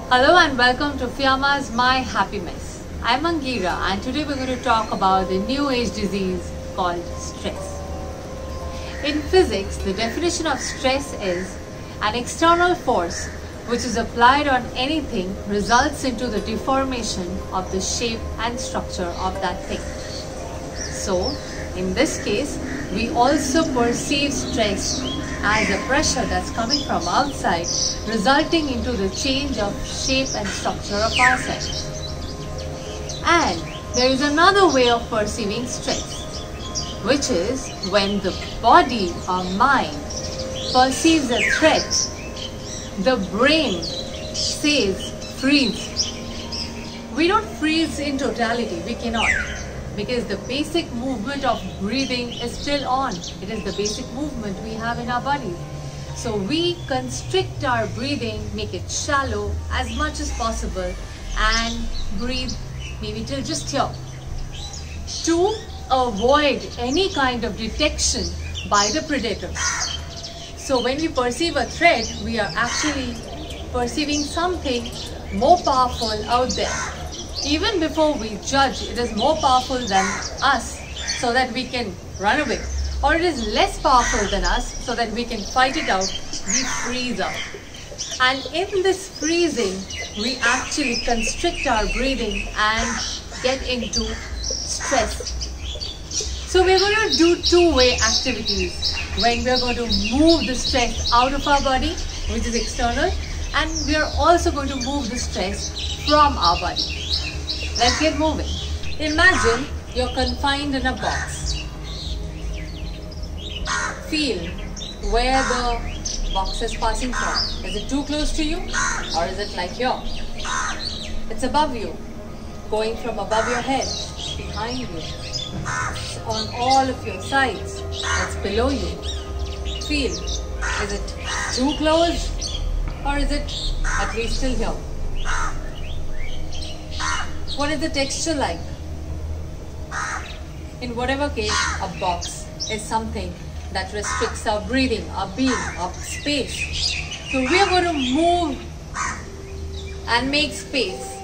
Hello and welcome to Fiamma's My Happy Mess. I'm Angira and today we're going to talk about the new age disease called stress. In physics, the definition of stress is an external force which is applied on anything results into the deformation of the shape and structure of that thing. So, in this case, we also perceive stress as a pressure that's coming from outside, resulting into the change of shape and structure of ourselves. And there is another way of perceiving stress, which is when the body or mind perceives a threat, the brain says freeze. We don't freeze in totality, we cannot. Because the basic movement of breathing is still on. It is the basic movement we have in our body. So we constrict our breathing, make it shallow as much as possible and breathe maybe till just here. To avoid any kind of detection by the predators. So when we perceive a threat, we are actually perceiving something more powerful out there. Even before we judge, it is more powerful than us so that we can run away. Or it is less powerful than us so that we can fight it out, we freeze out. And in this freezing, we actually constrict our breathing and get into stress. So we're going to do two-way activities when we're going to move the stress out of our body, which is external, and we are also going to move the stress from our body. Let's get moving. Imagine you're confined in a box. Feel where the box is passing from. Is it too close to you or is it like here? It's above you, going from above your head, behind you, on all of your sides. It's below you. Feel, is it too close or is it at least still here? What is the texture like? In whatever case, a box is something that restricts our breathing, our being, our space. So we are going to move and make space.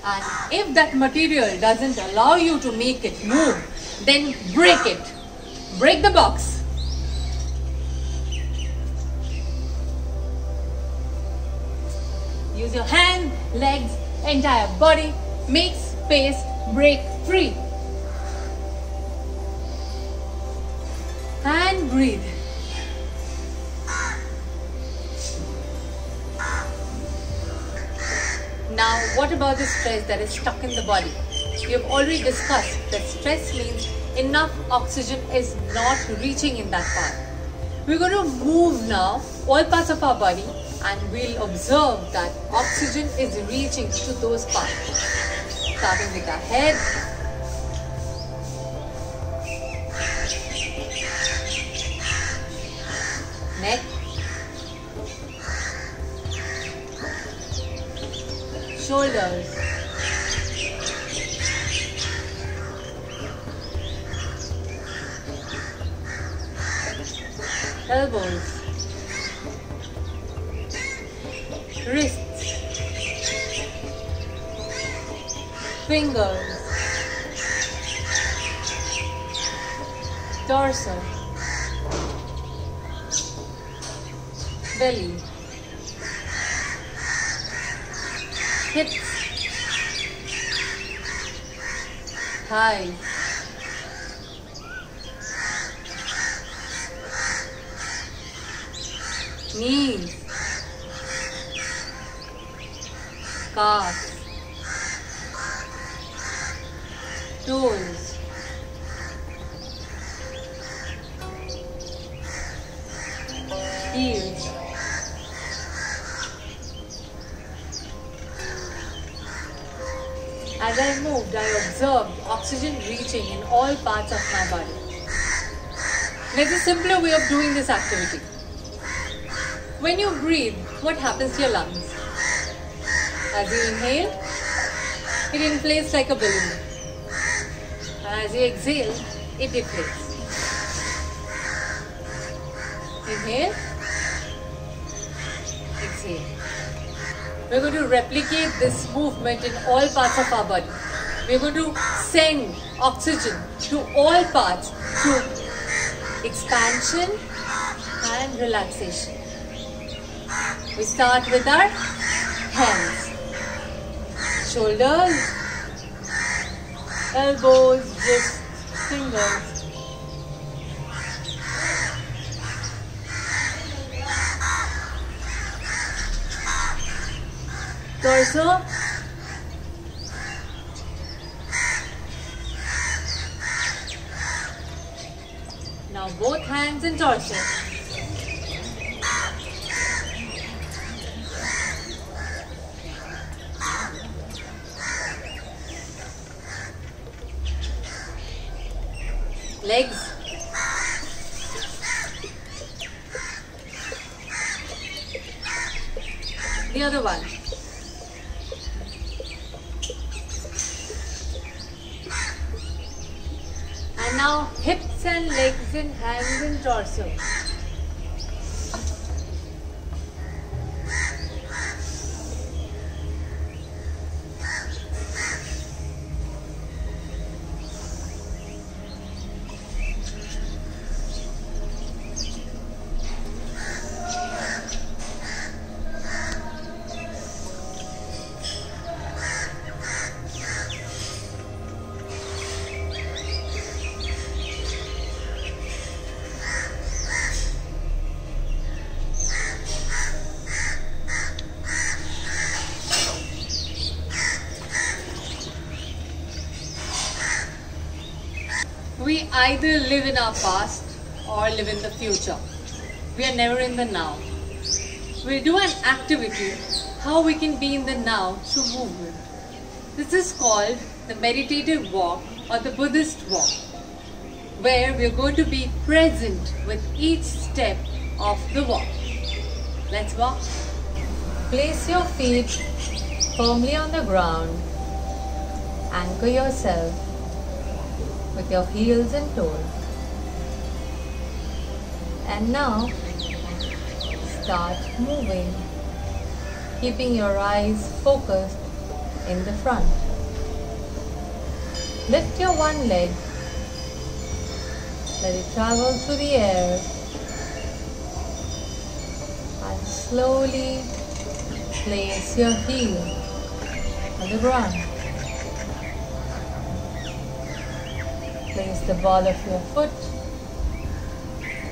And if that material doesn't allow you to make it move, then break it. Break the box. Use your hand, legs, entire body, make space, break free. And breathe. Now, what about the stress that is stuck in the body? We have already discussed that stress means enough oxygen is not reaching in that part. We're going to move now all parts of our body and we'll observe that oxygen is reaching to those parts. Starting with our head, neck, shoulders, elbows, wrists, fingers, torso, belly, hips, thighs, knees, calves, toes, heels, as I moved, I observed oxygen reaching in all parts of my body. There's a simpler way of doing this activity. When you breathe, what happens to your lungs? As you inhale, it inflates like a balloon. And as you exhale, it deflates. Inhale, exhale. We're going to replicate this movement in all parts of our body. We're going to send oxygen to all parts through expansion and relaxation. We start with our hands, shoulders, elbows, wrists, fingers. Torso. Now both hands and torso. Legs. The other one. And now hips and legs and hands and torso. We either live in our past or live in the future. We are never in the now. We do an activity how we can be in the now through movement. This is called the meditative walk or the Buddhist walk, where we are going to be present with each step of the walk. Let's walk. Place your feet firmly on the ground. Anchor yourself with your heels and toes. And now start moving, keeping your eyes focused in the front. Lift your one leg, let it travel through the air, and slowly place your heel on the ground. Place the ball of your foot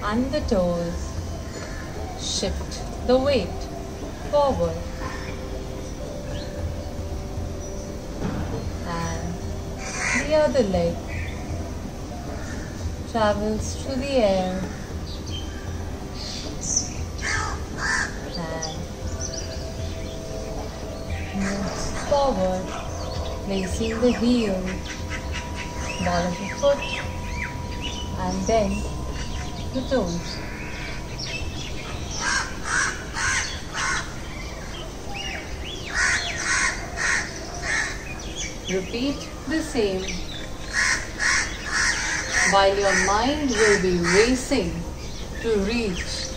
on the toes. Shift the weight forward. And the other leg travels through the air and moves forward, placing the heel, ball of the foot, and then the toes. Repeat the same while your mind will be racing to reach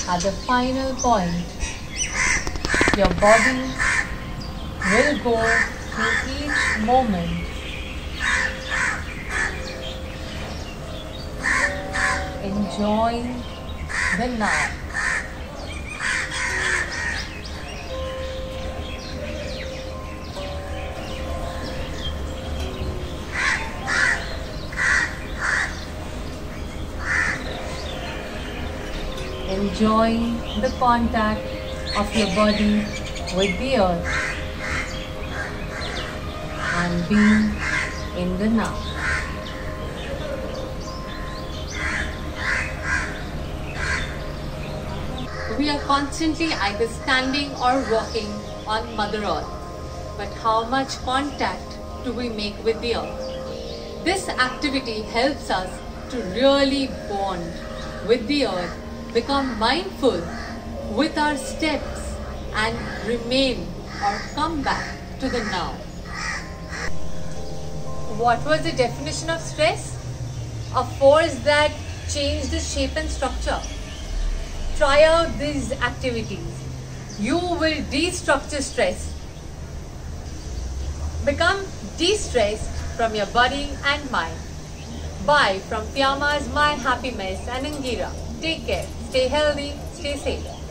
at the final point. Your body will go through each moment enjoying the now. Enjoying the contact of your body with the earth and being in the now. We are constantly either standing or walking on Mother Earth, but how much contact do we make with the earth? This activity helps us to really bond with the earth, become mindful with our steps, and remain or come back to the now. What was the definition of stress? A force that changed the shape and structure. Try out these activities You will destructure stress. Become de-stressed from your body and mind. Bye from Fiamma's My Happy Mess and Angira. Take care, stay healthy, stay safe.